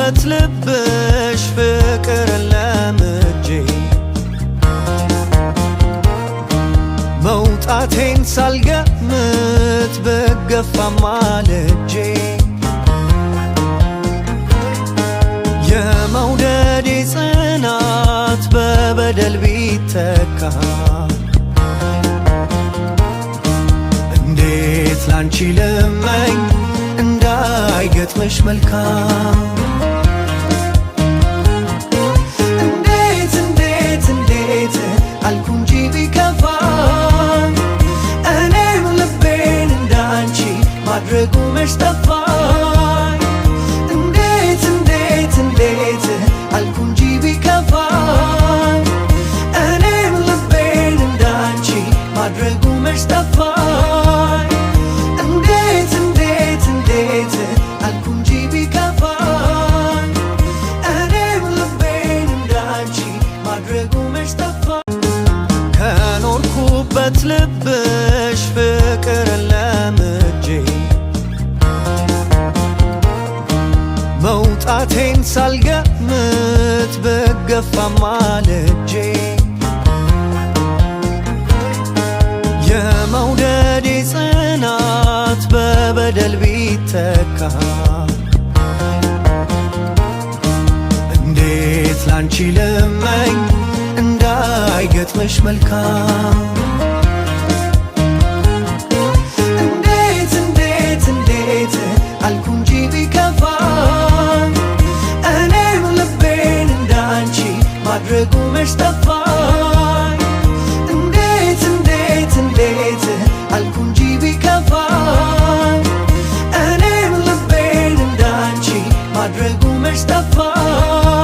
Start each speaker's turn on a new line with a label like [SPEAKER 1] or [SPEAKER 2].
[SPEAKER 1] ከኖርኩበት ልብሽ ፍቅር ለምጄ መውጣቴን ሳልገምት ብገፋም ማልጄ የመውደዴ ጽናት በበደል ቢተካ እንዴት ላንቺ ልመኝ እንዳይገጥምሽ መልካም እንዴት አልኩ እንጂ ቢከፋኝ እኔም ልቤን እንዳንቺ ማድረጉ መች ጠፋኝ እንዴት አልኩ እንጂ ቢከፋኝ እኔም ልቤን እንዳንቺ ማድረጉ መች ጠፋኝ እንዴት አልኩ እንጂ ቢከፋኝ እኔም ልቤን እንዳንቺ ማድረጉ መች ጠፋኝ ከኖርኩበት ልብሽ ፍቅር ለምጄ መውጣቴን ሳልገምት ብገፋም ማልጄ የመውደዴ ጽናት በበደል ቢተካ እንዴት ላንቺ ልመኝ እንዳይገጥምሽ መልካም እንዴት አልኩ እንጂ ቢከፋኝ እኔም ልቤን እንዳንቺ ማድረጉ መች ጠፋኝ እንዴት አልኩ እንጂ ቢከፋኝ እኔም ልቤን እንዳንቺ ማድረጉ መች ጠፋኝ